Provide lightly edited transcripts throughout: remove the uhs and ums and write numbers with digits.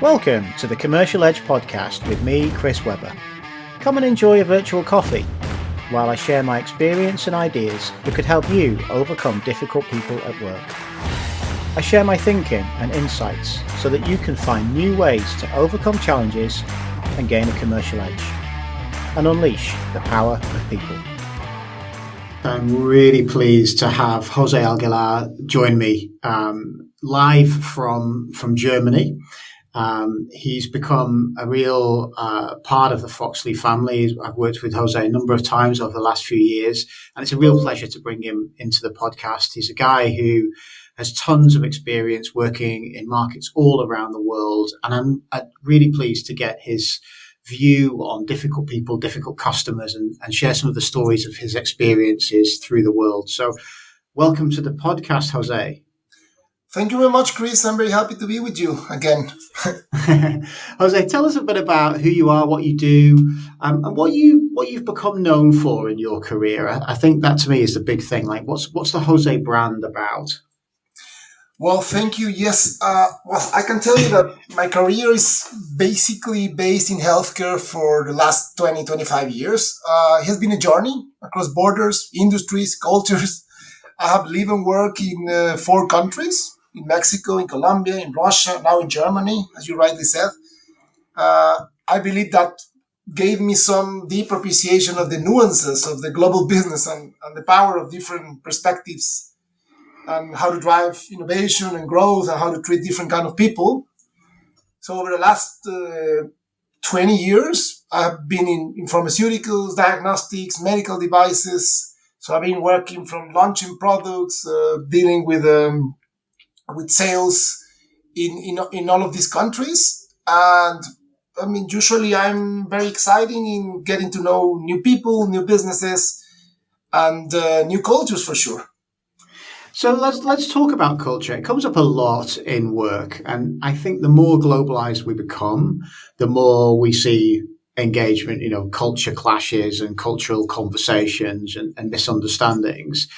Welcome to the Commercial Edge podcast with me, Chris Webber. Come and enjoy a virtual coffee while I share my experience and ideas that could help you overcome difficult people at work. I share my thinking and insights so that you can find new ways to overcome challenges and gain a commercial edge and unleash the power of people. I'm really pleased to have Jose Aguilar join me live from Germany. He's become a real part of the Foxley family. I've worked with Jose a number of times over the last few years, and it's a real pleasure to bring him into the podcast. He's a guy who has tons of experience working in markets all around the world, and I'm really pleased to get his view on difficult people, difficult customers, and share some of the stories of his experiences through the world. So welcome to the podcast, Jose. Thank you very much, Chris. I'm very happy to be with you again. Jose, tell us a bit about who you are, what you do, and what you've become known for in your career. I think that to me is the big thing. Like, what's the Jose brand about? Well, thank you. Yes. Well, I can tell you that my career is basically based in healthcare for the last 20, 25 years. It has been a journey across borders, industries, cultures. I have lived and worked in 4 countries, in Mexico, in Colombia, in Russia, now in Germany, as you rightly said. I believe that gave me some deep appreciation of the nuances of the global business and the power of different perspectives and how to drive innovation and growth and how to treat different kind of people. So over the last 20 years, I've been in pharmaceuticals, diagnostics, medical devices. So I've been working from launching products, dealing with sales in all of these countries. And I mean, usually I'm very exciting in getting to know new people, new businesses, and new cultures for sure. So let's talk about culture. It comes up a lot in work, and I think the more globalized we become, the more we see engagement, culture clashes and cultural conversations and misunderstandings.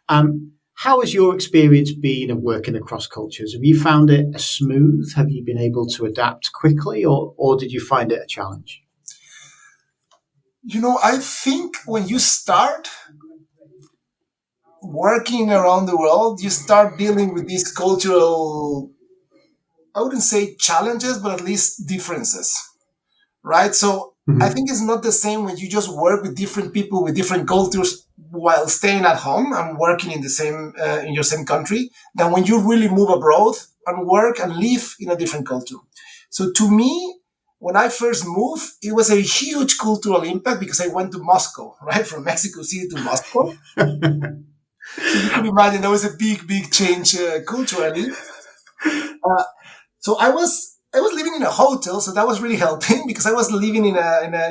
How has your experience been of working across cultures? Have you found it smooth? Have you been able to adapt quickly, or did you find it a challenge? I think when you start working around the world, you start dealing with these cultural, I wouldn't say challenges, but at least differences, right? So I think it's not the same when you just work with different people with different cultures while staying at home and working in the same in your same country than when you really move abroad and work and live in a different culture. So to me, when I first moved, it was a huge cultural impact because I went to Moscow, right? From Mexico City to Moscow. So you can imagine that was a big change culturally. So I was living in a hotel, so that was really helping because I was living in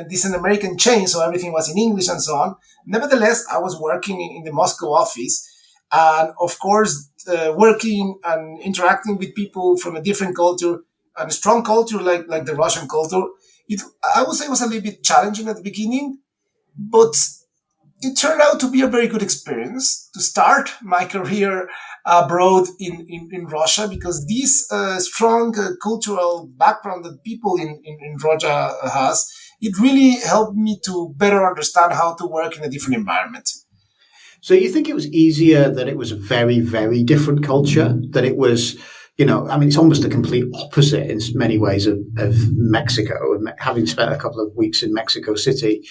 this American chain, so everything was in English and so on. Nevertheless, I was working in the Moscow office, and of course, working and interacting with people from a different culture and a strong culture like the Russian culture. I would say it was a little bit challenging at the beginning, but it turned out to be a very good experience to start my career abroad in Russia because this strong cultural background that people in Russia has, it really helped me to better understand how to work in a different environment. So you think it was easier that it was a very, very different culture, that it was, it's almost the complete opposite in many ways of Mexico, having spent a couple of weeks in Mexico City.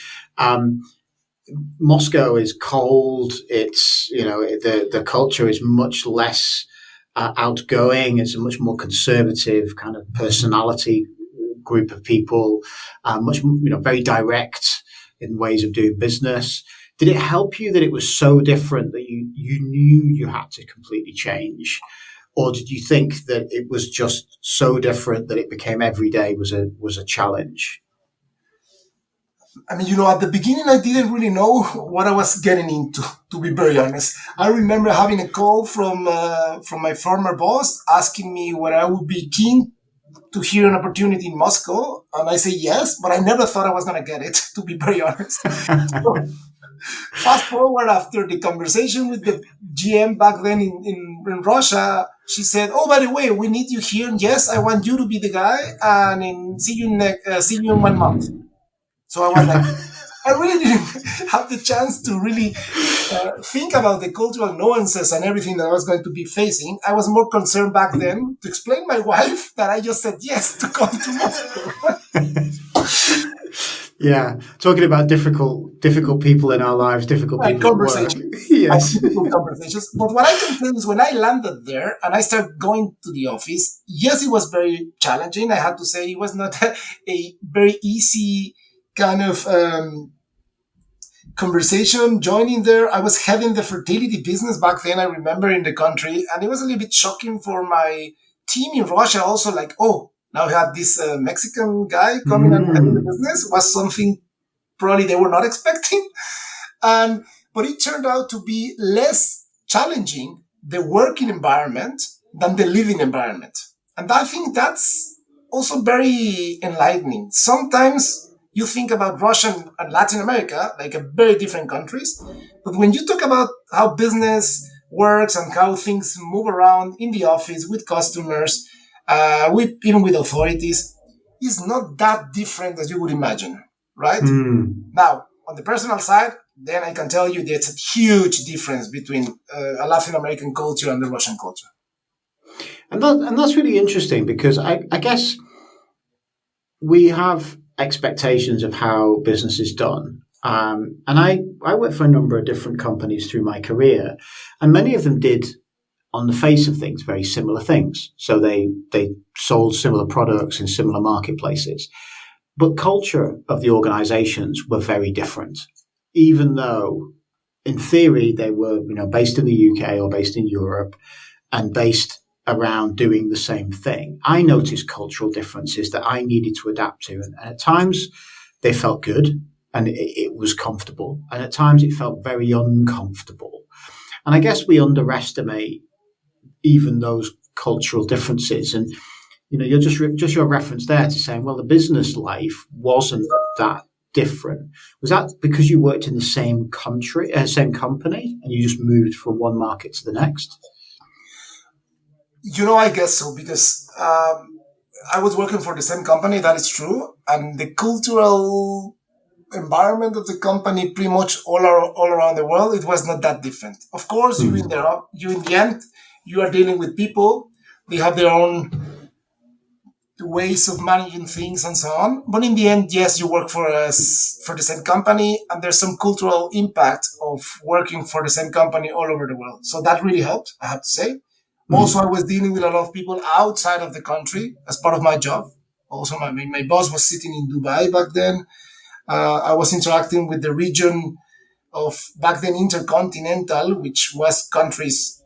Moscow is cold. It's, the culture is much less outgoing. It's a much more conservative kind of personality group of people, much, very direct in ways of doing business. Did it help you that it was so different that you knew you had to completely change? Or did you think that it was just so different that it became every day was a challenge? I mean, at the beginning, I didn't really know what I was getting into, to be very honest. I remember having a call from my former boss asking me whether I would be keen to hear an opportunity in Moscow. And I say yes, but I never thought I was going to get it, to be very honest. Fast forward after the conversation with the GM back then in Russia, she said, "Oh, by the way, we need you here. And yes, I want you to be the guy. And see you in 1 month." So I was like, I really didn't have the chance to really think about the cultural nuances and everything that I was going to be facing. I was more concerned back then to explain my wife that I just said yes to come to Moscow. Yeah, talking about difficult people in our lives, difficult people at work. Conversation. Yes. Difficult conversations. But what I can tell you is when I landed there and I started going to the office, yes, it was very challenging. I have to say it was not a very easy kind of conversation joining there. I was heading the fertility business back then, I remember, in the country. And it was a little bit shocking for my team in Russia also, like, oh, now we have this Mexican guy coming and heading the business, was something probably they were not expecting. And but it turned out to be less challenging, the working environment, than the living environment. And I think that's also very enlightening. Sometimes you think about Russia and Latin America like a very different countries, but when you talk about how business works and how things move around in the office with customers, with even with authorities, is not that different as you would imagine, right? Now, on the personal side, then I can tell you there's a huge difference between a Latin American culture and the Russian culture. And that's really interesting because I guess we have expectations of how business is done. And I worked for a number of different companies through my career, and many of them did, on the face of things, very similar things. So they sold similar products in similar marketplaces. But culture of the organizations were very different, even though in theory they were, based in the UK or based in Europe and based around doing the same thing. I noticed cultural differences that I needed to adapt to. And at times they felt good and it was comfortable. And at times it felt very uncomfortable. And I guess we underestimate even those cultural differences. And you're just your reference there to saying, well, the business life wasn't that different. Was that because you worked in the same country, same company, and you just moved from one market to the next? I guess so, because I was working for the same company, that is true. And the cultural environment of the company, pretty much all around the world, it was not that different. Of course, you in the end, you are dealing with people. They have their own ways of managing things and so on. But in the end, yes, you work for the same company, and there's some cultural impact of working for the same company all over the world. So that really helped, I have to say. Also, I was dealing with a lot of people outside of the country as part of my job. Also, my boss was sitting in Dubai back then. I was interacting with the region of back then Intercontinental, which was countries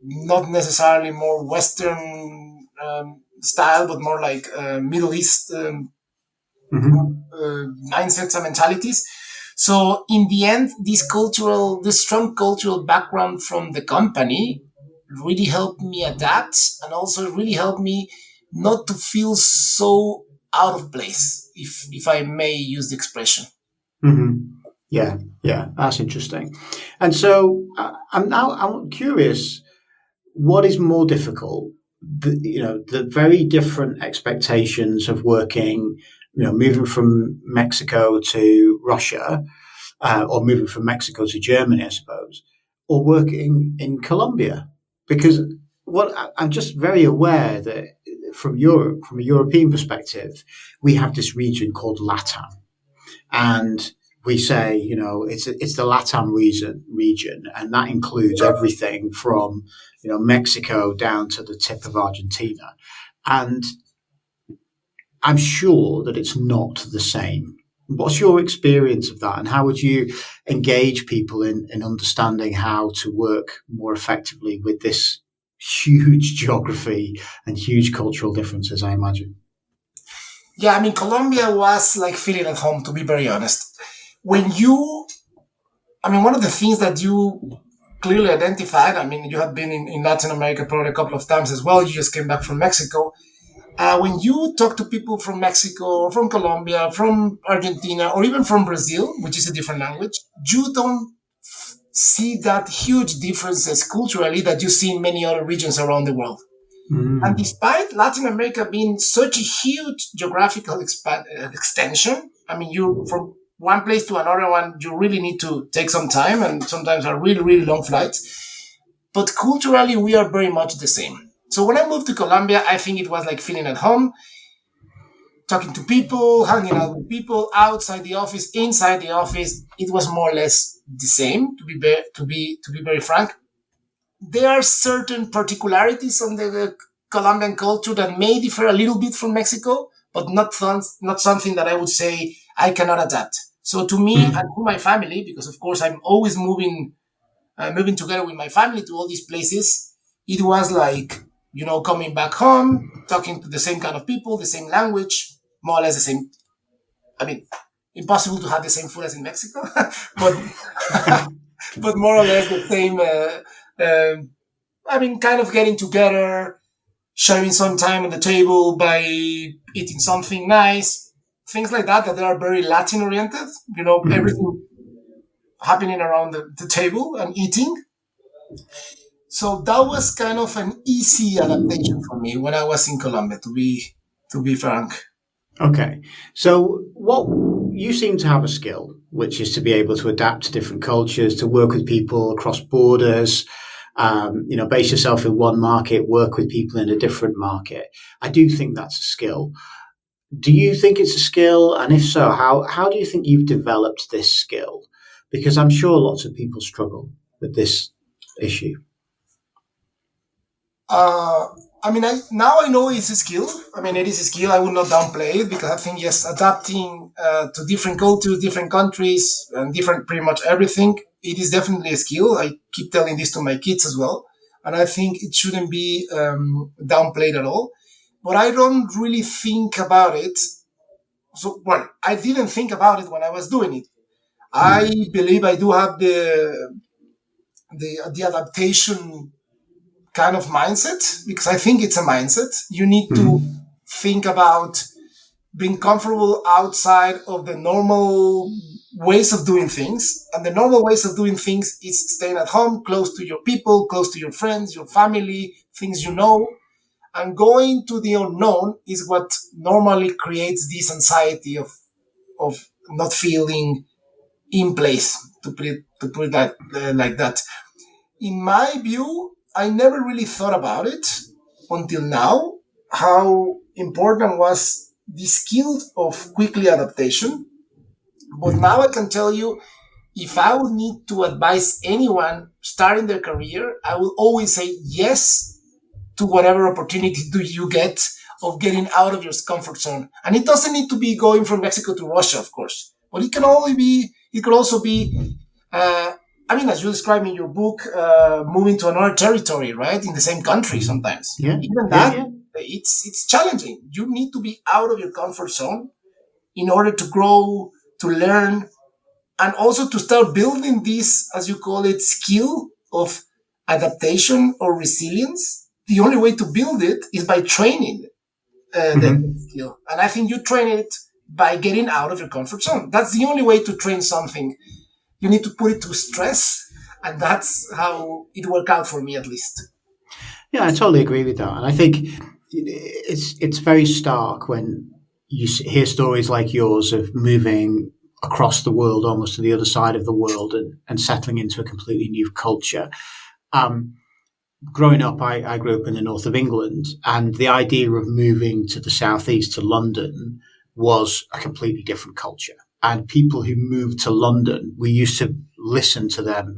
not necessarily more Western style, but more like Middle East mindsets and mentalities. So in the end, this strong cultural background from the company really helped me adapt, and also really helped me not to feel so out of place, if I may use the expression. Yeah, that's interesting. And so I'm curious, what is more difficult? The very different expectations of working, moving from Mexico to Russia, or moving from Mexico to Germany, I suppose, or working in Colombia. Because I'm just very aware that from Europe, from a European perspective, we have this region called LATAM, and we say, it's the LATAM region, and that includes everything from Mexico down to the tip of Argentina, and I'm sure that it's not the same. What's your experience of that, and how would you engage people in understanding how to work more effectively with this huge geography and huge cultural differences, I imagine? Yeah, I mean, Colombia was like feeling at home, to be very honest. One of the things that you clearly identified, I mean, you have been in Latin America probably a couple of times as well. You just came back from Mexico. When you talk to people from Mexico, from Colombia, from Argentina, or even from Brazil, which is a different language, you don't see that huge differences culturally that you see in many other regions around the world. And Mm. despite Latin America being such a huge geographical extension, I mean, you from one place to another one, you really need to take some time, and sometimes are really, really long flights. But culturally, we are very much the same. So when I moved to Colombia, I think it was like feeling at home, talking to people, hanging out with people outside the office, inside the office. It was more or less the same. To be very frank, there are certain particularities on the Colombian culture that may differ a little bit from Mexico, but not something that I would say I cannot adapt. So to me and Mm. to my family, because of course I'm always moving together with my family to all these places, it was like, coming back home, talking to the same kind of people, the same language, more or less the same. I mean, impossible to have the same food as in Mexico, but but more or less the same. I mean, kind of getting together, sharing some time on the table by eating something nice, things like that that are very Latin oriented. Mm. Everything happening around the table and eating. So that was kind of an easy adaptation for me when I was in Colombia, to be frank. Okay. So what you seem to have a skill, which is to be able to adapt to different cultures, to work with people across borders, base yourself in one market, work with people in a different market. I do think that's a skill. Do you think it's a skill? And if so, how do you think you've developed this skill? Because I'm sure lots of people struggle with this issue. Uh, I mean, now I know it's a skill. I mean, it is a skill. I would not downplay it because I think yes, adapting to different cultures, different countries, and different pretty much everything. It is definitely a skill. I keep telling this to my kids as well, and I think it shouldn't be downplayed at all. But I don't really think about it. So, well, I didn't think about it when I was doing it. I Mm. believe I do have the adaptation kind of mindset because I think it's a mindset. You need to Mm. think about being comfortable outside of the normal ways of doing things. And the normal ways of doing things is staying at home, close to your people, close to your friends, your family, things you know. And going to the unknown is what normally creates this anxiety of not feeling in place, to put it like that. In my view, I never really thought about it until now, how important was the skill of quickly adaptation. But now I Mm. can tell you, if I would need to advise anyone starting their career, I will always say yes to whatever opportunity do you get of getting out of your comfort zone. And it doesn't need to be going from Mexico to Russia, of course, but it could also be uh, I mean, as you describe in your book, moving to another territory, right, in the same country Mm. sometimes. Yeah. Even Yeah. that, Yeah. it's challenging. You need to be out of your comfort zone in order to grow, to learn, and also to start building this, as you call it, skill of adaptation or resilience. The only way to build it is by training that Hmm. skill, and I think you train it by getting out of your comfort zone. That's the only way to train something. You need to put it to stress, and that's how it worked out for me, at least. Yeah, I totally agree with that, and I think it's very stark when you hear stories like yours of moving across the world, almost to the other side of the world, and settling into a completely new culture. Um, Growing up, I grew up in the north of England, and the idea of moving to the southeast to London was a completely different culture. And people who moved to London, we used to listen to them,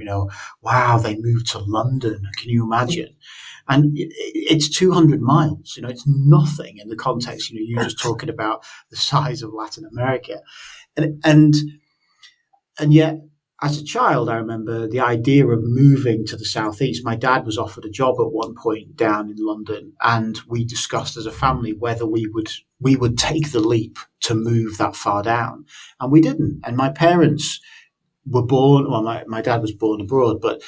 wow, they moved to London. Can you imagine? And it's 200 miles, it's nothing in the context, you're just talking about the size of Latin America. And yet, as a child, I remember the idea of moving to the southeast. My dad was offered a job at one point down in London, and we discussed as a family whether we would take the leap to move that far down, and we didn't. And my parents were born. Well, my dad was born abroad, but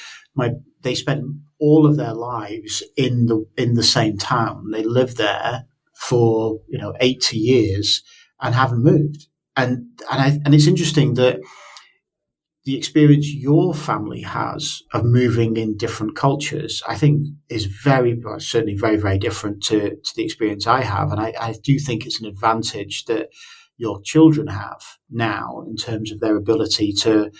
they spent all of their lives in the same town. They lived there for 80 years and haven't moved. And it's interesting that the experience your family has of moving in different cultures, I think, is certainly very, very different to the experience I have. And I do think it's an advantage that your children have now in terms of their ability to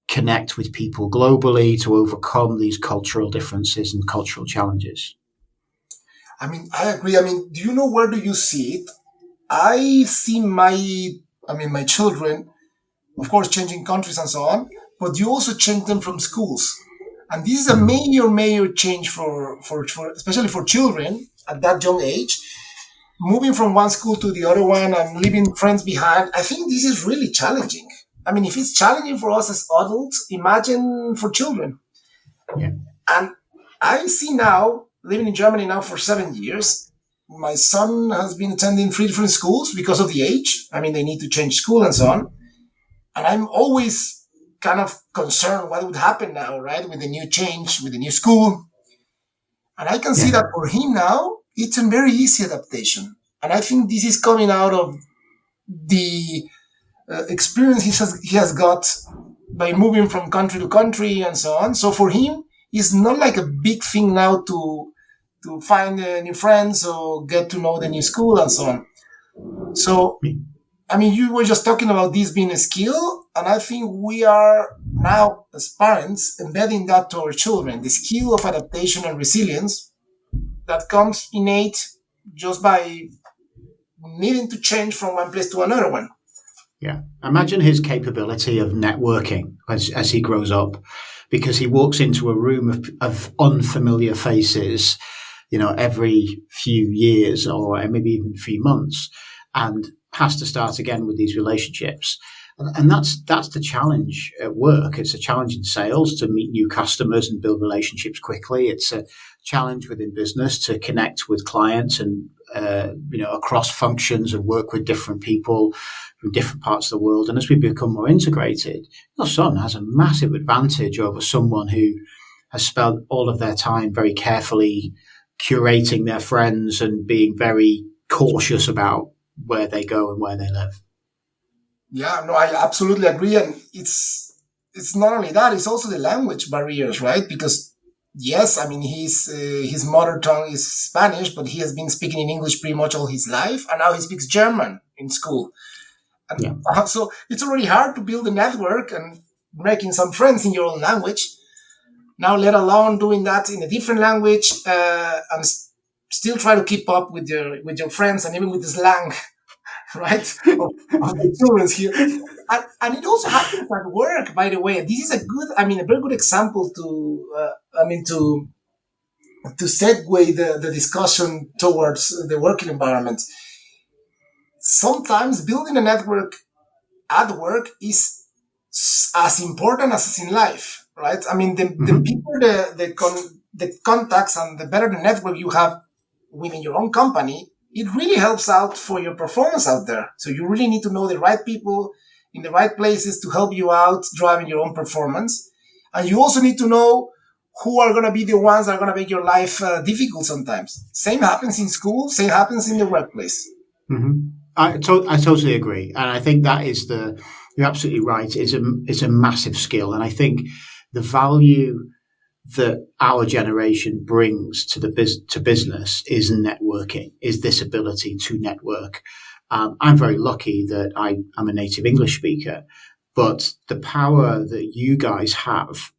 connect with people globally, to overcome these cultural differences and cultural challenges. I mean, I agree. I mean, do you know where do you see it? I see my children, of course, changing countries and so on, but you also change them from schools. And this is a major change for especially for children at that young age, moving from one school to the other one and leaving friends behind. I think this is really challenging. I mean, if it's challenging for us as adults, imagine for children. Yeah. And I see now, living in Germany now for 7 years, my son has been attending 3 different schools because of the age. I mean, they need to change school and so on. And I'm always kind of concerned what would happen now, right? With the new change, with the new school. And I can see that for him now, it's a very easy adaptation. And I think this is coming out of the experience he has got by moving from country to country and so on. So for him, it's not like a big thing now to find new friends or get to know the new school and so on. So, I mean, you were just talking about this being a skill, and I think we are now, as parents, embedding that to our children, the skill of adaptation and resilience that comes innate just by needing to change from one place to another one. Yeah. Imagine his capability of networking as he grows up, because he walks into a room of unfamiliar faces, every few years or maybe even a few months, and has to start again with these relationships. And that's the challenge at work. It's a challenge in sales to meet new customers and build relationships quickly. It's a challenge within business to connect with clients and across functions and work with different people from different parts of the world. And as we become more integrated, your son has a massive advantage over someone who has spent all of their time very carefully curating their friends and being very cautious about where they go and where they live. Yeah, no, I absolutely agree. And it's not only that, it's also the language barriers, right? Because yes, I mean, his mother tongue is Spanish, but he has been speaking in English pretty much all his life. And now he speaks German in school. And so it's already hard to build a network and making some friends in your own language. Now, let alone doing that in a different language and still try to keep up with your friends and even with the slang, right, of the children here. And it also happens at work, by the way. And this is a very good example to segue the discussion towards the working environment. Sometimes building a network at work is as important as in life, right? I mean, the people, the contacts, and the better the network you have within your own company, it really helps out for your performance out there. So you really need to know the right people in the right places to help you out driving your own performance. And you also need to know who are going to be the ones that are going to make your life difficult sometimes. Same happens in school, same happens in the workplace. Mm-hmm. I totally agree. And I think that is you're absolutely right. It's a massive skill. And I think the value that our generation brings to to business is networking, is this ability to network. I'm very lucky that I'm a native English speaker, but the power that you guys have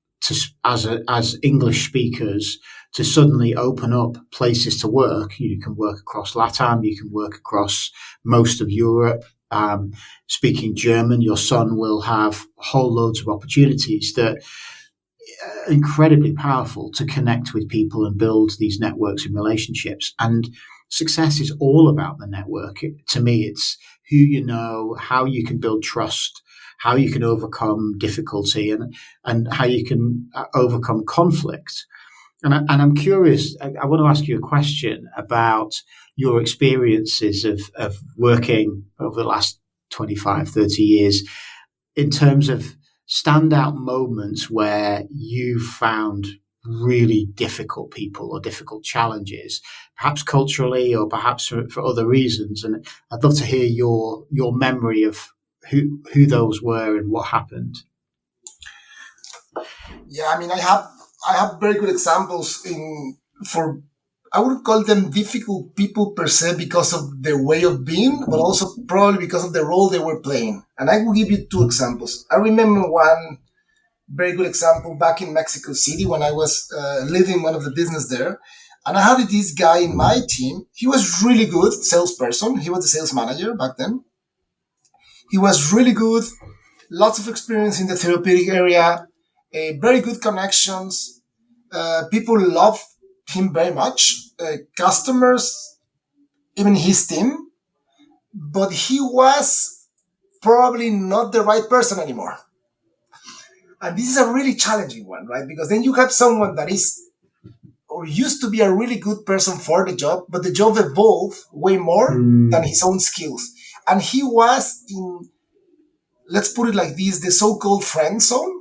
as English speakers to suddenly open up places to work. You can work across LATAM, you can work across most of Europe. Speaking German, your son will have whole loads of opportunities that are incredibly powerful to connect with people and build these networks and relationships. And success is all about the network. To me, it's who you know, how you can build trust, how you can overcome difficulty, and how you can overcome conflict. And I'm curious, I want to ask you a question about your experiences of working over the last 25, 30 years in terms of standout moments where you found really difficult people or difficult challenges, perhaps culturally or perhaps for other reasons. And I'd love to hear your memory of who those were and what happened. Yeah, I mean, I have very good examples in for I would call them difficult people per se because of their way of being, but also probably because of the role they were playing. And I will give you two examples. I remember one very good example back in Mexico City when I was leading one of the business there. And I had this guy in my team. He was really good salesperson. He was the sales manager back then. He was really good, lots of experience in the therapeutic area, very good connections. People love him very much. Customers, even his team, but he was probably not the right person anymore. And this is a really challenging one, right? Because then you have someone that is or used to be a really good person for the job, but the job evolved way more than his own skills. And he was in, let's put it like this, the so-called friend zone.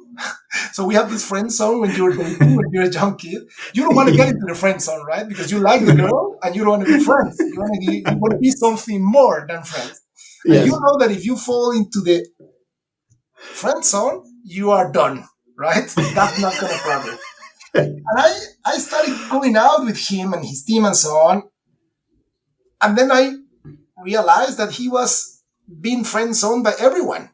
So we have this friend zone when you're dating, when you're a young kid. You don't want to get into the friend zone, right? Because you like the girl and you don't want to be friends. You want to be something more than friends. Yes. And you know that if you fall into the friend zone, you are done, right? That's not going to progress. And I started going out with him and his team and so on. And then I realized that he was being friend zoned by everyone,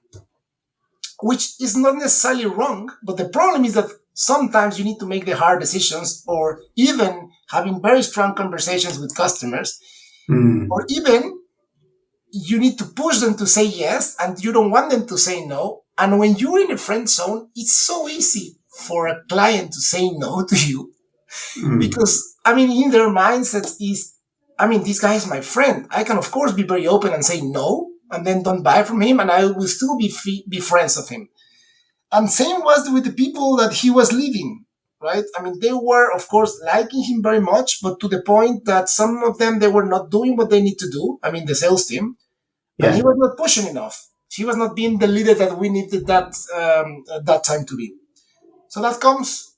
which is not necessarily wrong. But the problem is that sometimes you need to make the hard decisions, or even having very strong conversations with customers, or even you need to push them to say yes and you don't want them to say no. And when you're in a friend zone, it's so easy for a client to say no to you because, I mean, in their mindset is, I mean, this guy is my friend. I can, of course, be very open and say no and then don't buy from him, and I will still be friends of him. And same was with the people that he was leading, right? I mean, they were, of course, liking him very much, but to the point that some of them, they were not doing what they need to do. I mean, the sales team. Yeah. And he was not pushing enough. He was not being the leader that we needed that time to be. So that comes,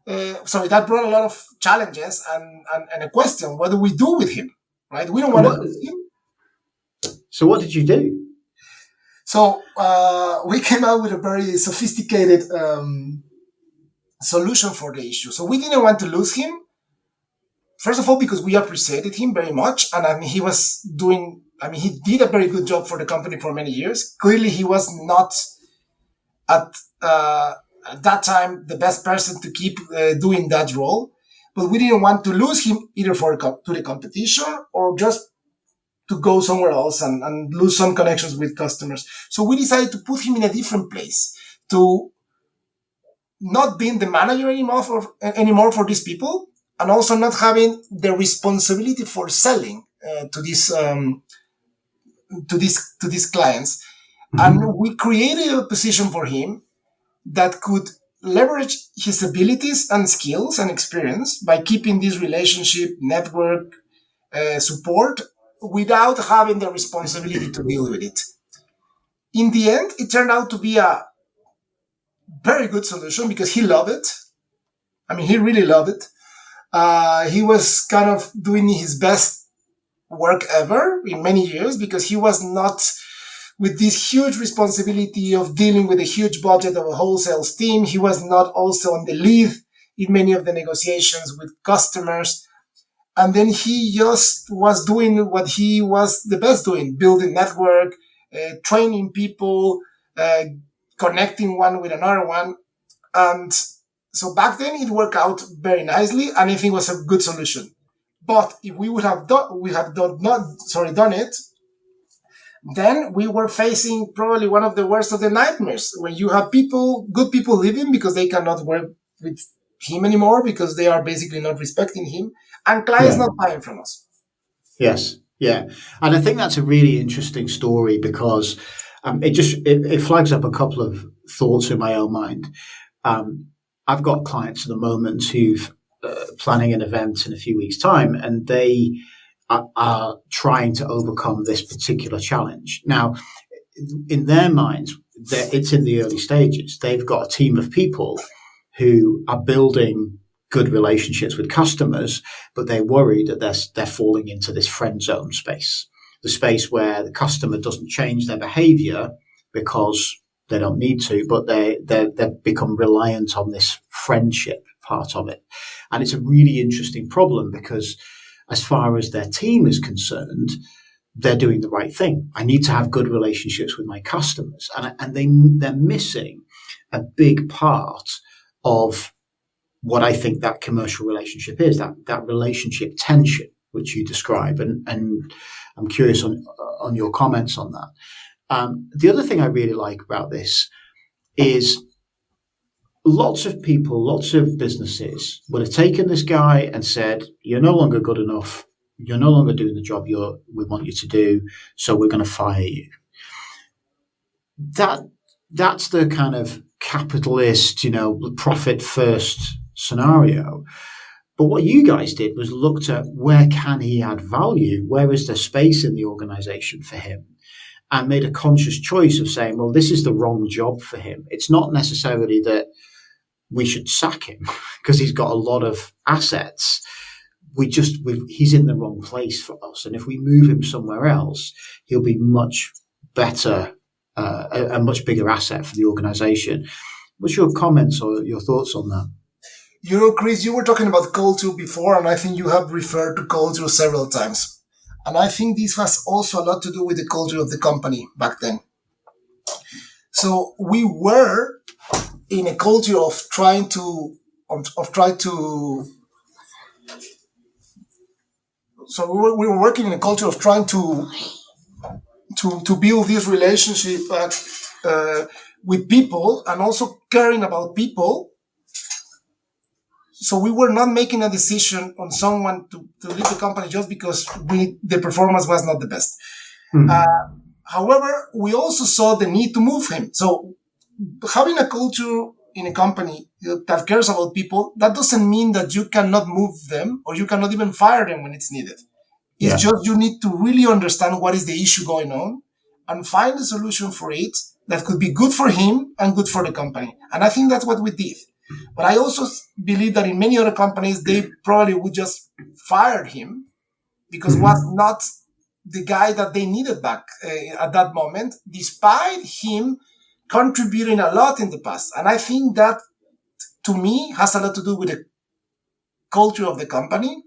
that brought a lot of challenges and a question: what do we do with him? Right? We don't want to lose him. So what did you do? So we came out with a very sophisticated solution for the issue. So we didn't want to lose him. First of all, because we appreciated him very much, and I mean, he did a very good job for the company for many years. Clearly, he was not at that time the best person to keep doing that role, but we didn't want to lose him either to the competition or just to go somewhere else and lose some connections with customers. So we decided to put him in a different place, to not being the manager anymore for these people, and also not having the responsibility for selling to these clients. And we created a position for him that could leverage his abilities and skills and experience by keeping this relationship, network, support without having the responsibility to deal with it. In the end, it turned out to be a very good solution because he loved it. I mean, he really loved it. He was kind of doing his best work ever in many years because he was not with this huge responsibility of dealing with a huge budget of a wholesale team. He was not also on the lead in many of the negotiations with customers. And then he just was doing what he was the best doing, building network, training people, connecting one with another one. And so back then it worked out very nicely, and I think it was a good solution. But if we would have done it, then we were facing probably one of the worst of the nightmares when you have good people leaving because they cannot work with him anymore because they are basically not respecting him, and clients not buying from us. Yes. Yeah. And I think that's a really interesting story because it flags up a couple of thoughts in my own mind. I've got clients at the moment who've planning an event in a few weeks' time, and they are trying to overcome this particular challenge. Now, in their minds, it's in the early stages. They've got a team of people who are building good relationships with customers, but they worry that they're falling into this friend zone space, the space where the customer doesn't change their behavior because they don't need to, but they've become reliant on this friendship part of it. And it's a really interesting problem because as far as their team is concerned, they're doing the right thing. I need to have good relationships with my customers. And they're missing a big part of what I think that commercial relationship is, that relationship tension, which you describe. And I'm curious on your comments on that. The other thing I really like about this is lots of people, lots of businesses would have taken this guy and said, you're no longer good enough. You're no longer doing the job we want you to do. So we're going to fire you. That's the kind of capitalist, profit first scenario. But what you guys did was looked at where can he add value? Where is there space in the organization for him? And made a conscious choice of saying, well, this is the wrong job for him. It's not necessarily that we should sack him because he's got a lot of assets. He's in the wrong place for us. And if we move him somewhere else, he'll be much better, a much bigger asset for the organization. What's your comments or your thoughts on that? Chris, you were talking about culture before, and I think you have referred to culture several times. And I think this has also a lot to do with the culture of the company back then. So we were in a culture of trying to. So we were working in a culture of trying to build this relationship with people and also caring about people. So we were not making a decision on someone to leave the company just because the performance was not the best. Mm-hmm. However, we also saw the need to move him. So having a culture in a company that cares about people, that doesn't mean that you cannot move them or you cannot even fire them when it's needed. It's just you need to really understand what is the issue going on and find a solution for it that could be good for him and good for the company. And I think that's what we did. But I also believe that in many other companies, they probably would just fire him because was not the guy that they needed back at that moment, despite him contributing a lot in the past. And I think that, to me, has a lot to do with the culture of the company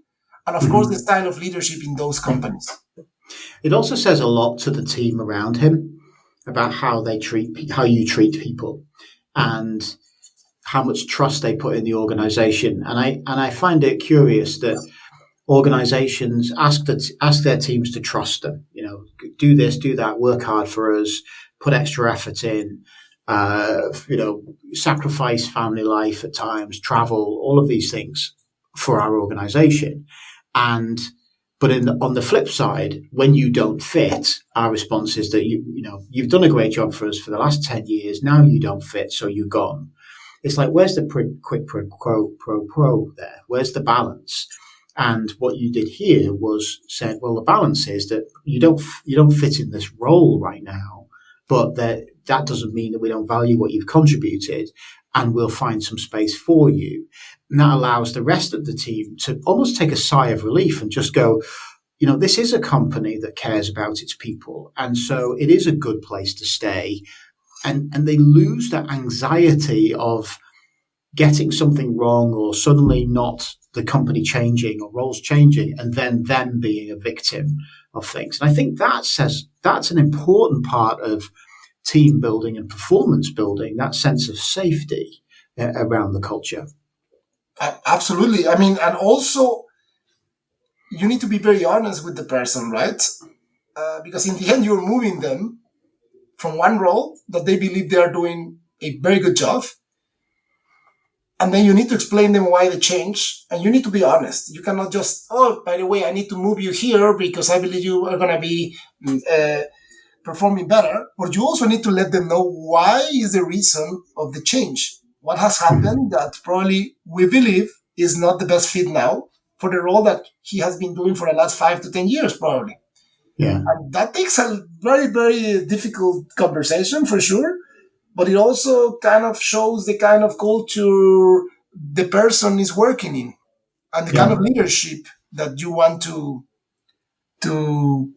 and, of course, the style of leadership in those companies. It also says a lot to the team around him about how you treat people and how much trust they put in the organization. And I find it curious that organizations ask their teams to trust them, do this, do that, work hard for us, put extra effort in, sacrifice family life at times, travel, all of these things for our organization. But on the flip side, when you don't fit, our response is that you've done a great job for us for the last 10 years. Now you don't fit, so you're gone. It's like, where's the quid pro quo there? Where's the balance? And what you did here was said, well, the balance is that you don't fit in this role right now, but that doesn't mean that we don't value what you've contributed, and we'll find some space for you. And that allows the rest of the team to almost take a sigh of relief and just go, this is a company that cares about its people, and so it is a good place to stay. And they lose that anxiety of getting something wrong or suddenly not the company changing or roles changing and then them being a victim of things. And I think that's an important part of team building and performance building, that sense of safety around the culture. Absolutely. I mean, and also you need to be very honest with the person, right? Because in the end, you're moving them from one role that they believe they are doing a very good job. And then you need to explain them why they change. And you need to be honest. You cannot just, by the way, I need to move you here because I believe you are going to be performing better. But you also need to let them know why is the reason of the change. What has happened that probably we believe is not the best fit now for the role that he has been doing for the last 5 to 10 years, probably. Yeah. And that takes a very, very difficult conversation for sure. But it also kind of shows the kind of culture the person is working in, and the kind Yeah. of leadership that you want to the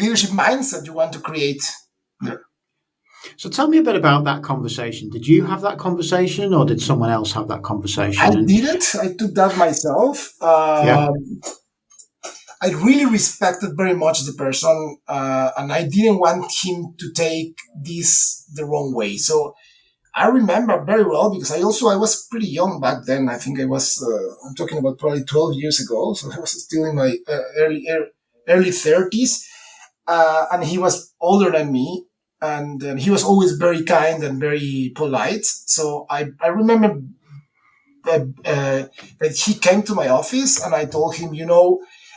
leadership mindset you want to create there. So tell me a bit about that conversation. Did you have that conversation, or did someone else have that I conversation? And did it. I took that myself. yeah, I really respected very much the person, and I didn't want him to take this the wrong way. So I remember very well because I was pretty young back then. I think I was I'm talking about probably 12 years ago, so I was still in my early 30s, and he was older than me, and he was always very kind and very polite. So I remember that he came to my office and I told him,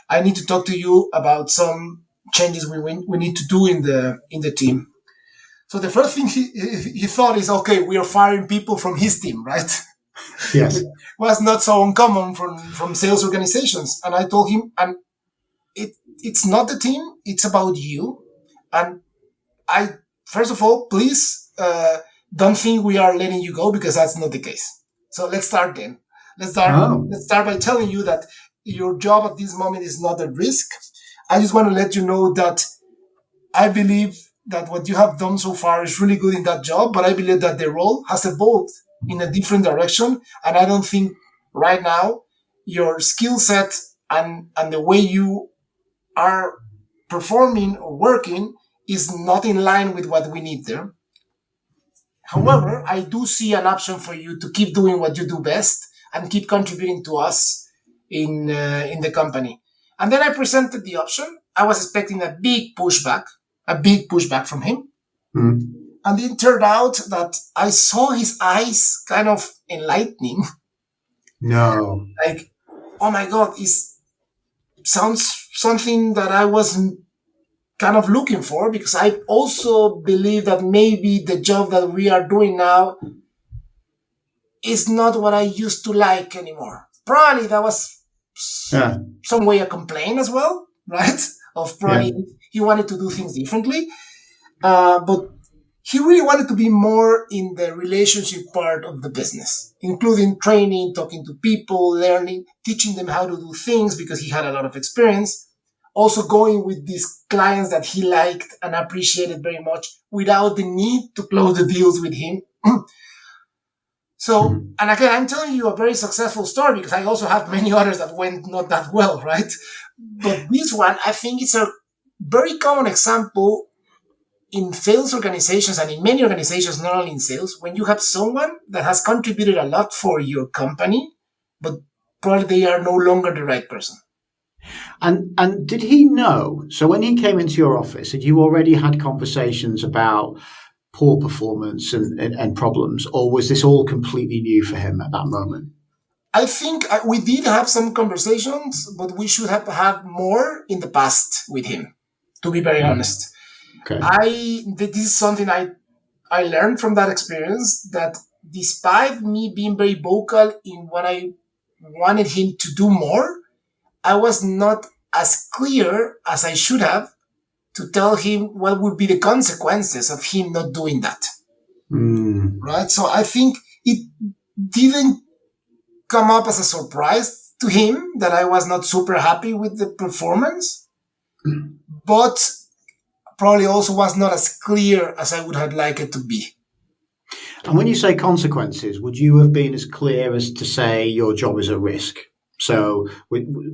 I need to talk to you about some changes we need to do in the team. So the first thing he thought is, okay, we are firing people from his team, right? yes, Was not so uncommon from sales organizations. And I told him, and it's not the team, it's about you. And I, first of all, please don't think we are letting you go, because that's not the case. So let's start then. oh, Let's start by telling you that your job at this moment is not at risk. I just want to let you know that I believe that what you have done so far is really good in that job, but I believe that the role has evolved in a different direction. And I don't think right now your skill set and the way you are performing or working is not in line with what we need there. However, mhm. I do see an option for you to keep doing what you do best and keep contributing to us in the company. And then I presented the option. I was expecting a big pushback from him. Mhm. And it turned out that I saw his eyes kind of enlightening, No, like, oh my God, it sounds something that I was kind of looking for, because I also believe that maybe the job that we are doing now is not what I used to like anymore. Probably that was yeah, some way a complaint as well, right? Of yeah, probably he wanted to do things differently. But he really wanted to be more in the relationship part of the business, including training, talking to people, learning, teaching them how to do things because he had a lot of experience. Also going with these clients that he liked and appreciated very much without the need to close the deals with him. So, mhm. and again, I'm telling you a very successful story because I also have many others that went not that well, right? But this one, I think it's a very common example in sales organizations and in many organizations, not only in sales, when you have someone that has contributed a lot for your company, but probably they are no longer the right person. And did he know? So when he came into your office, had you already had conversations about poor performance and problems, or was this all completely new for him at that moment? I think we did have some conversations, but we should have had more in the past with him, to be very Mm. honest. Okay. This is something I learned from that experience, that despite me being very vocal in what I wanted him to do more, I was not as clear as I should have to tell him what would be the consequences of him not doing that. Mm. Right. So I think it didn't come up as a surprise to him that I was not super happy with the performance, but probably also was not as clear as I would have liked it to be. And when you say consequences, would you have been as clear as to say your job is at risk? So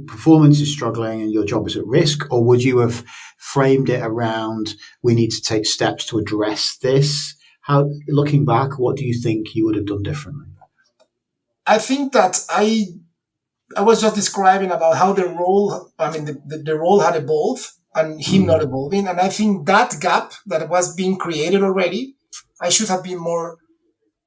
performance is struggling and your job is at risk, or would you have framed it around we need to take steps to address this? How, looking back, what do you think you would have done differently? I think that I was just describing about how the role, I mean, the role had evolved and him not Mm. evolving. And I think that gap that was being created already, I should have been more Yeah.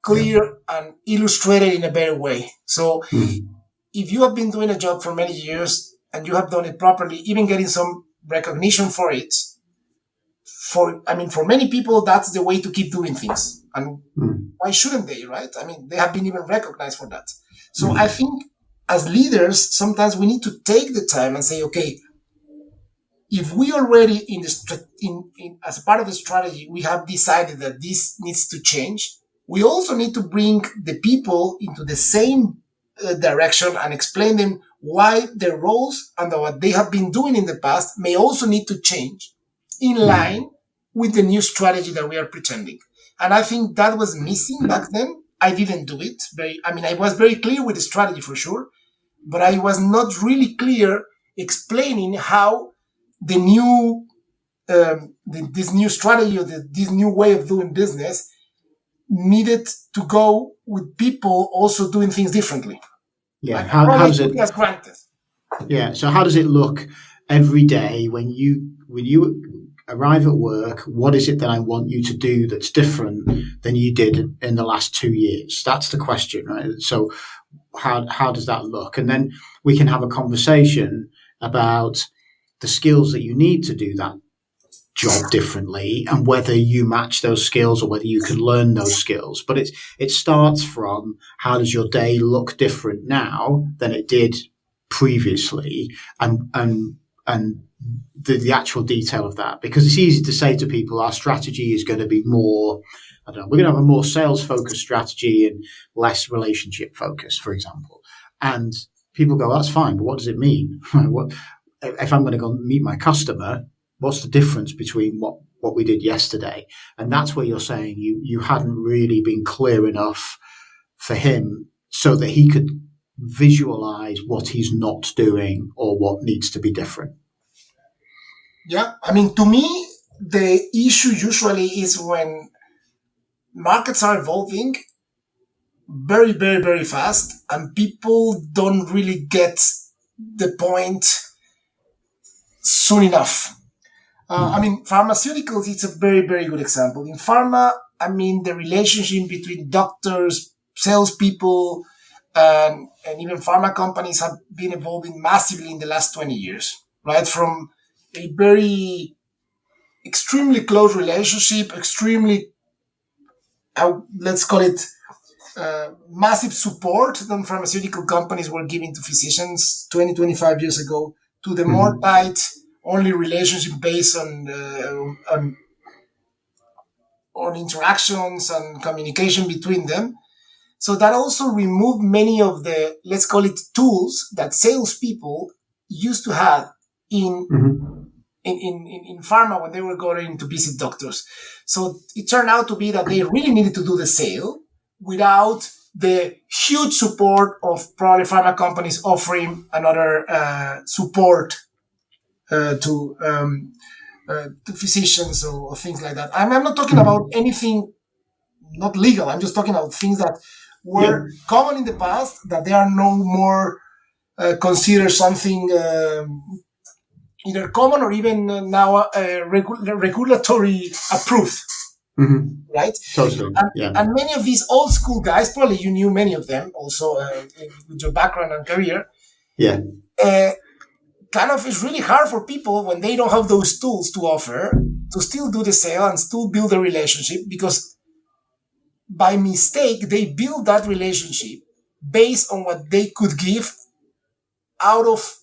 clear and illustrated in a better way. So Mm. if you have been doing a job for many years and you have done it properly, even getting some recognition for it, for many people, that's the way to keep doing things. And Mm. why shouldn't they, right? I mean, they have been even recognized for that. So I Mm. think as leaders, sometimes we need to take the time and say, okay, if we already in as a part of the strategy, we have decided that this needs to change, we also need to bring the people into the same direction and explain them why their roles and what they have been doing in the past may also need to change in line with the new strategy that we are pretending. And I think that was missing back then. I didn't do it. I was very clear with the strategy for sure, but I was not really clear explaining how the new this new strategy or this new way of doing business needed to go with people also doing things differently. Yeah. Like, How does it? as granted. Yeah. So how does it look every day when you arrive at work? What is it that I want you to do that's different than you did in the last 2 years? That's the question, right? So how does that look? And then we can have a conversation about the skills that you need to do that job differently and whether you match those skills or whether you can learn those skills. But it starts from how does your day look different now than it did previously, and the actual detail of that, because it's easy to say to people our strategy is going to be more, I don't know, we're going to have a more sales focused strategy and less relationship focused, for example, and people go, that's fine, but what does it mean? What if I'm going to go meet my customer? What's the difference between what we did yesterday? And that's where you're saying you hadn't really been clear enough for him so that he could visualize what he's not doing or what needs to be different. Yeah, I mean, to me, the issue usually is when markets are evolving very, very, very fast and people don't really get the point soon enough. I mean, pharmaceuticals, it's a very, very good example. In pharma, I mean, the relationship between doctors, salespeople, and even pharma companies have been evolving massively in the last 20 years, right? From a very extremely close relationship, extremely, let's call it, massive support that pharmaceutical companies were giving to physicians 20, 25 years ago, to the more tight, only relationship based on interactions and communication between them. So that also removed many of the, let's call it, tools that salespeople used to have in pharma when they were going to visit doctors. So it turned out to be that they really needed to do the sale without the huge support of probably pharma companies offering another support to physicians or things like that. I'm not talking about anything not legal. I'm just talking about things that were common in the past that they are no more considered something either common or even now regulatory approved. Right? Totally. And many of these old school guys, probably you knew many of them also with your background and career. Yeah. Kind of it's really hard for people when they don't have those tools to offer to still do the sale and still build a relationship, because by mistake they build that relationship based on what they could give out of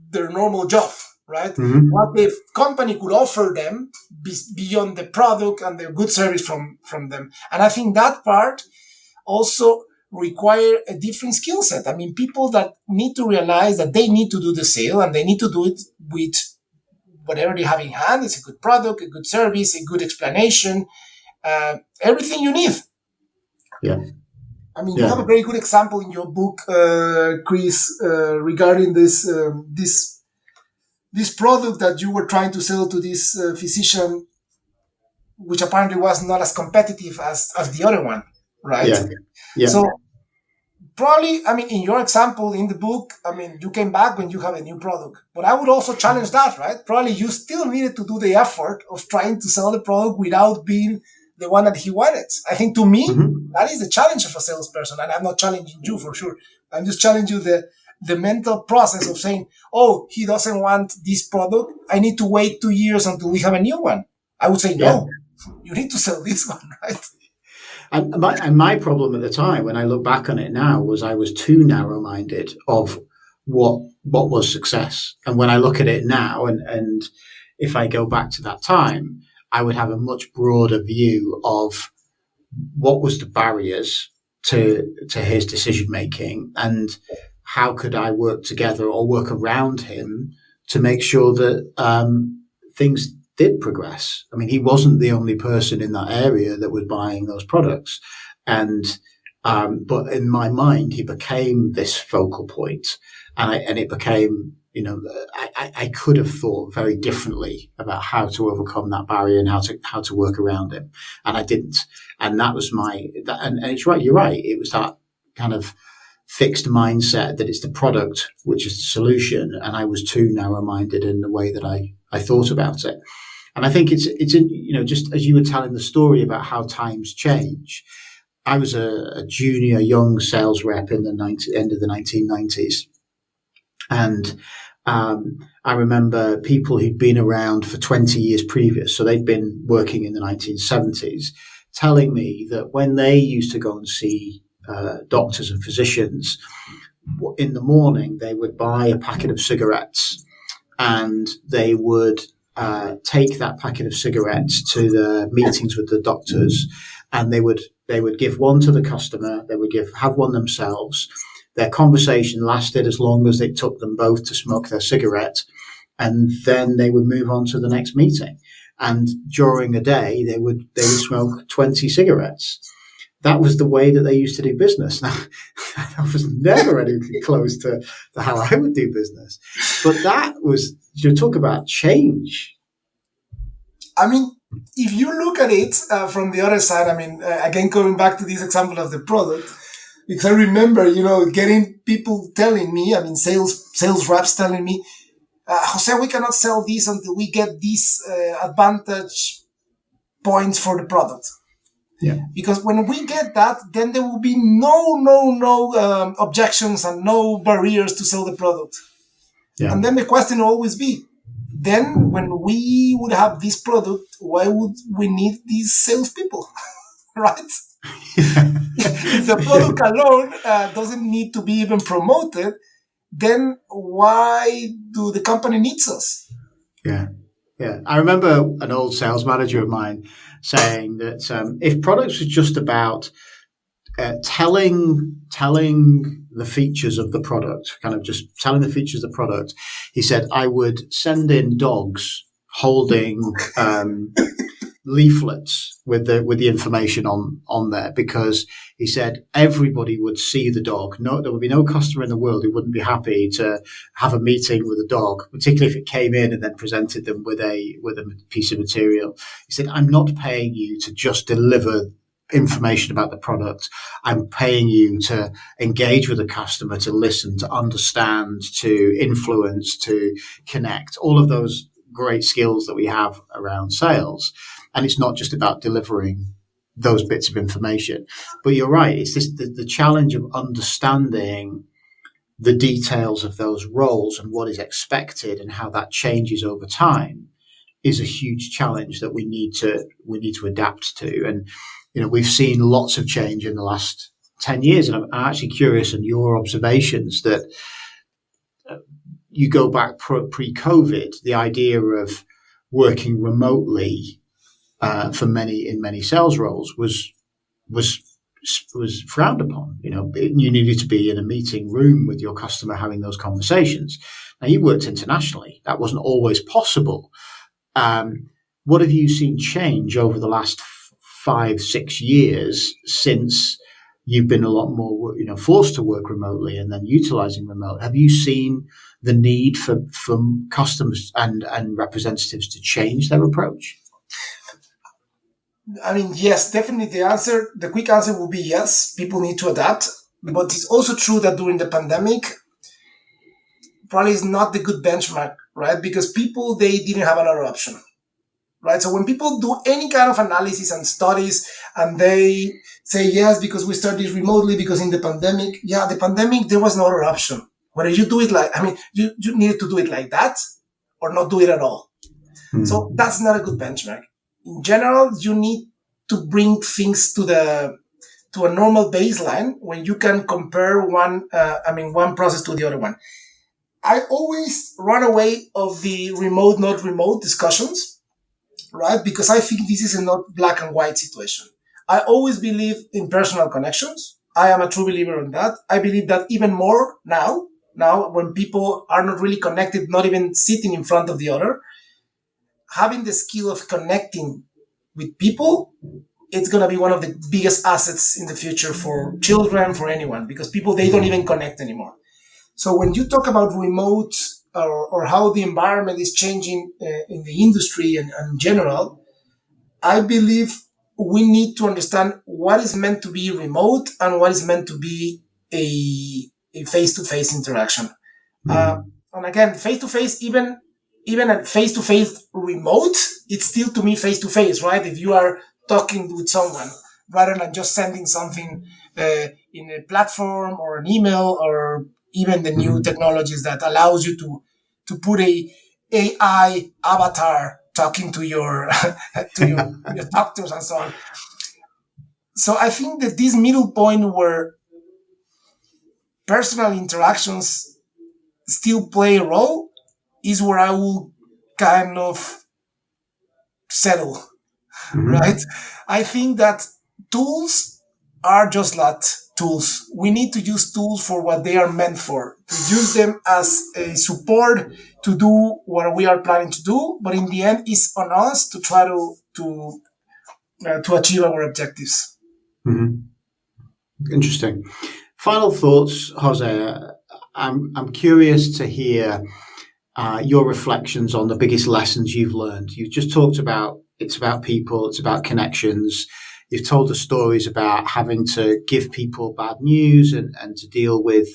their normal job, right? What the company could offer them beyond the product and the good service from them. And I think that part also require a different skill set. I mean, people that need to realize that they need to do the sale and they need to do it with whatever they have in hand. It's a good product, a good service, a good explanation, everything you need. Yeah. I mean, you have a very good example in your book, Chris, regarding this product that you were trying to sell to this physician, which apparently was not as competitive as the other one, right? Yeah. So probably, I mean, in your example in the book, I mean, you came back when you have a new product, but I would also challenge that, right? Probably you still needed to do the effort of trying to sell the product without being the one that he wanted. I think to me, that is the challenge of a salesperson. And I'm not challenging you for sure. I'm just challenging you the mental process of saying, oh, he doesn't want this product. I need to wait 2 years until we have a new one. I would say, no, you need to sell this one, right? And my problem at the time, when I look back on it now, was I was too narrow-minded of what was success. And when I look at it now, and if I go back to that time, I would have a much broader view of what was the barriers to his decision making, and how could I work together or work around him to make sure that things did progress. I mean, he wasn't the only person in that area that was buying those products, and but in my mind, he became this focal point, and it became, you know, I could have thought very differently about how to overcome that barrier and how to work around it, and I didn't. And that was and it's right. You're right. It was that kind of fixed mindset that it's the product which is the solution, and I was too narrow-minded in the way that I thought about it. And I think it's in, you know, just as you were telling the story about how times change. I was a junior young sales rep in the end of the 1990s. And I remember people who'd been around for 20 years previous, so they'd been working in the 1970s, telling me that when they used to go and see doctors and physicians, in the morning they would buy a packet of cigarettes, and they would take that packet of cigarettes to the meetings with the doctors, and they would give one to the customer. They would have one themselves. Their conversation lasted as long as it took them both to smoke their cigarette, and then they would move on to the next meeting. And during a day, they would smoke 20 cigarettes. That was the way that they used to do business. Now, that was never anything close to how I would do business. But that was, you talk about change. I mean, if you look at it from the other side, I mean, again, going back to this example of the product, because I remember, you know, getting people telling me, I mean, sales reps telling me, Jose, we cannot sell this until we get these advantage points for the product. Yeah. Because when we get that, then there will be no objections and no barriers to sell the product. Yeah. And then the question will always be, then when we would have this product, why would we need these salespeople, right? If the product alone doesn't need to be even promoted, then why do the company needs us? Yeah. Yeah. I remember an old sales manager of mine saying that if products was just about telling the features of the product, kind of just telling the features of the product, he said, I would send in dogs holding leaflets with the information on there, because he said everybody would see the dog. No, there would be no customer in the world who wouldn't be happy to have a meeting with a dog, particularly if it came in and then presented them with a piece of material. He said, I'm not paying you to just deliver information about the product. I'm paying you to engage with the customer, to listen, to understand, to influence, to connect, all of those great skills that we have around sales. And it's not just about delivering those bits of information. But you're right. It's the challenge of understanding the details of those roles and what is expected and how that changes over time is a huge challenge that we need to adapt to. And, you know, we've seen lots of change in the last 10 years. And I'm actually curious in your observations that you go back pre-COVID, the idea of working remotely for many sales roles was frowned upon. You know, you needed to be in a meeting room with your customer having those conversations. Now, you worked internationally. That wasn't always possible. What have you seen change over the last 5-6 years since you've been a lot more, you know, forced to work remotely and then utilizing remote? Have you seen the need for customers and representatives to change their approach? I mean, yes, definitely the quick answer will be yes, people need to adapt. But it's also true that during the pandemic, probably is not the good benchmark, right? Because people, they didn't have another option, right? So when people do any kind of analysis and studies and they say, yes, because we started remotely, because in the pandemic, there was no other option. Whether you do it you needed to do it like that or not do it at all. Mm-hmm. So that's not a good benchmark. In general, you need to bring things to a normal baseline when you can compare one process to the other one. I always run away of the remote, not remote discussions, right? Because I think this is a not black and white situation. I always believe in personal connections. I am a true believer in that. I believe that even more now when people are not really connected, not even sitting in front of the other, having the skill of connecting with people, it's going to be one of the biggest assets in the future for children, for anyone, because people, they don't even connect anymore. So when you talk about remote or how the environment is changing in the industry and in general, I believe we need to understand what is meant to be remote and what is meant to be a face-to-face interaction. And again, face-to-face, even a face-to-face remote, it's still to me face-to-face, right? If you are talking with someone rather than just sending something in a platform or an email or even the new technologies that allows you to put a AI avatar talking to your to your doctors and so on. So I think that this middle point where personal interactions still play a role is where I will kind of settle, right? I think that tools are just that, tools. We need to use tools for what they are meant for, to use them as a support to do what we are planning to do. But in the end, it's on us to try to achieve our objectives. Interesting. Final thoughts, Jose. I'm curious to hear your reflections on the biggest lessons you've learned. You've just talked about it's about people, it's about connections. You've told the stories about having to give people bad news and to deal with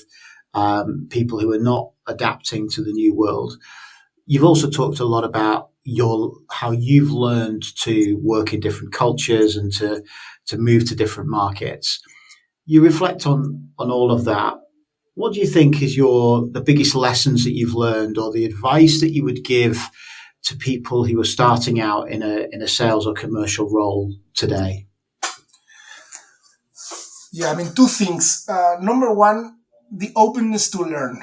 people who are not adapting to the new world. You've also talked a lot about how you've learned to work in different cultures and to move to different markets. You reflect on all of that. What do you think is the biggest lessons that you've learned, or the advice that you would give to people who are starting out in a sales or commercial role today? Yeah, I mean, two things. Number one, the openness to learn.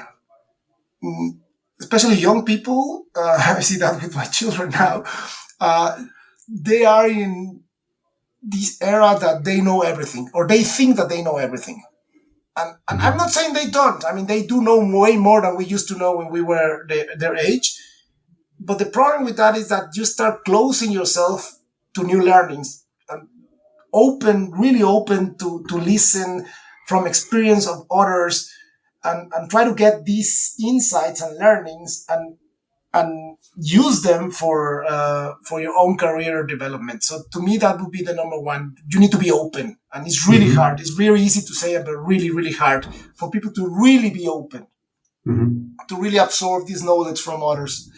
Especially young people, I see that with my children now. They are in this era that they know everything, or they think that they know everything. And I'm not saying they don't. I mean, they do know way more than we used to know when we were their age. But the problem with that is that you start closing yourself to new learnings, and really open to listen from experience of others, and try to get these insights and learnings and use them for your own career development. So to me, that would be the number one. You need to be open, and it's really hard. It's very easy to say, but really, really hard for people to really be open, to really absorb this knowledge from others.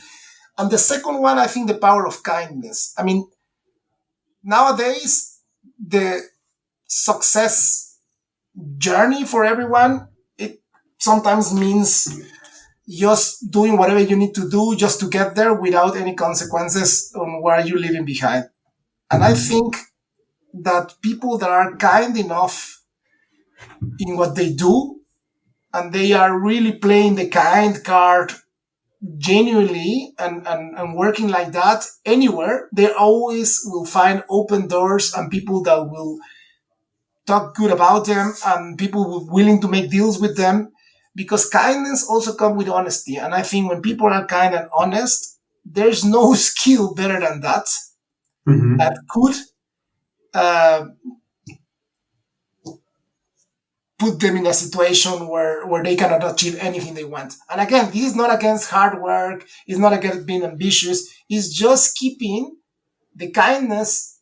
And the second one, I think, the power of kindness. I mean, nowadays the success journey for everyone, it sometimes means just doing whatever you need to do just to get there without any consequences on where you're leaving behind. And I think that people that are kind enough in what they do, and they are really playing the kind card genuinely and working like that anywhere, they always will find open doors and people that will talk good about them and people willing to make deals with them, because kindness also comes with honesty. And I think when people are kind and honest, there's no skill better than that that could put them in a situation where they cannot achieve anything they want. And again, this is not against hard work. It's not against being ambitious. It's just keeping the kindness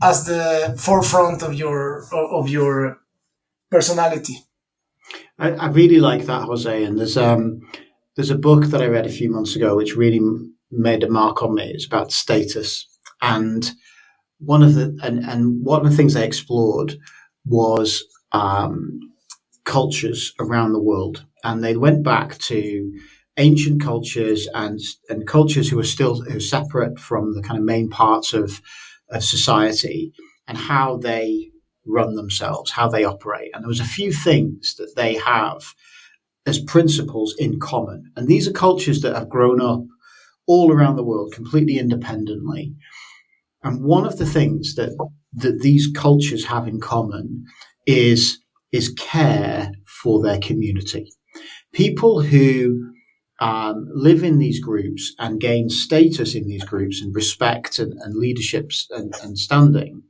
as the forefront of your personality. I really like that, Jose. And there's a book that I read a few months ago which really made a mark on me. It's about status, and one of the things they explored was cultures around the world, and they went back to ancient cultures and cultures who are separate from the kind of main parts of society, and how they run themselves, how they operate. And there was a few things that they have as principles in common. And these are cultures that have grown up all around the world completely independently. And one of the things that these cultures have in common is care for their community. People who live in these groups and gain status in these groups and respect and leaderships and standing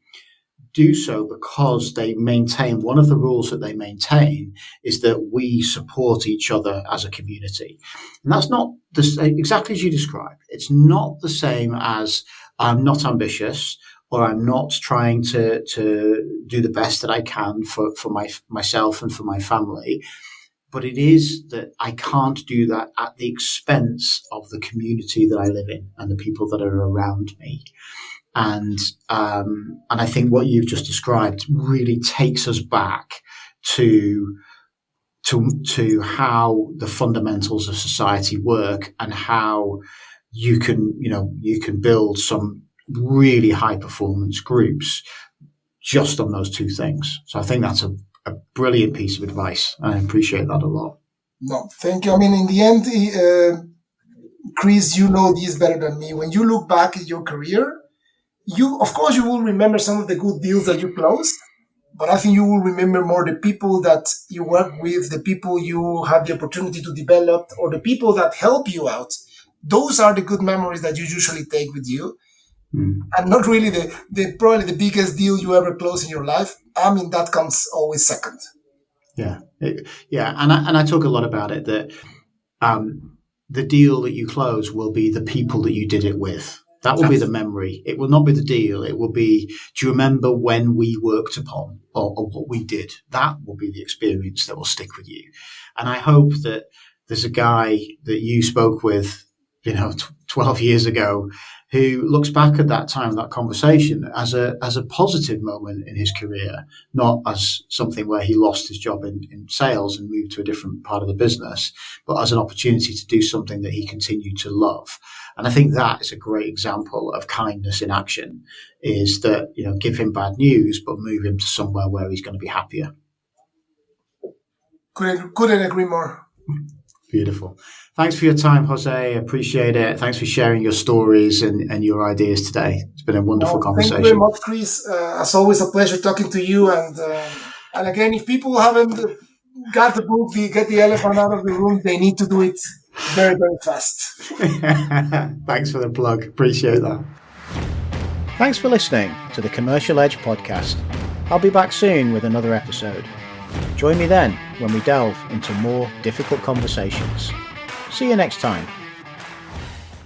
do so because they maintain, one of the rules that they maintain is that we support each other as a community. And that's not exactly as you described. It's not the same as I'm not ambitious or I'm not trying to do the best that I can for myself and for my family. But it is that I can't do that at the expense of the community that I live in and the people that are around me. And I think what you've just described really takes us back to how the fundamentals of society work and how you can build some really high performance groups just on those two things. So I think that's a brilliant piece of advice. I appreciate that a lot. No, thank you. I mean, in the end, Chris, you know this better than me. When you look back at your career, of course, you will remember some of the good deals that you closed, but I think you will remember more the people that you work with, the people you have the opportunity to develop, or the people that help you out. Those are the good memories that you usually take with you. And not really the probably the biggest deal you ever close in your life. I mean, that comes always second. Yeah. And I talk a lot about it, that the deal that you close will be the people that you did it with. That will be the memory. It will not be the deal. It will be, do you remember when we worked upon or what we did? That will be the experience that will stick with you. And I hope that there's a guy that you spoke with, 12 years ago, who looks back at that time, that conversation, as a positive moment in his career, not as something where he lost his job in sales and moved to a different part of the business, but as an opportunity to do something that he continued to love. And I think that is a great example of kindness in action, is that, give him bad news, but move him to somewhere where he's going to be happier. Couldn't agree more. Beautiful. Thanks for your time, Jose. I appreciate it. Thanks for sharing your stories and your ideas today. It's been a wonderful conversation. Thank you very much, Chris. As always, a pleasure talking to you. And again, if people haven't got the book, Get the Elephant Out of the Room, they need to do it very, very fast. Thanks for the plug. Appreciate that. Thanks for listening to the Commercial Edge podcast. I'll be back soon with another episode. Join me then when we delve into more difficult conversations. See you next time.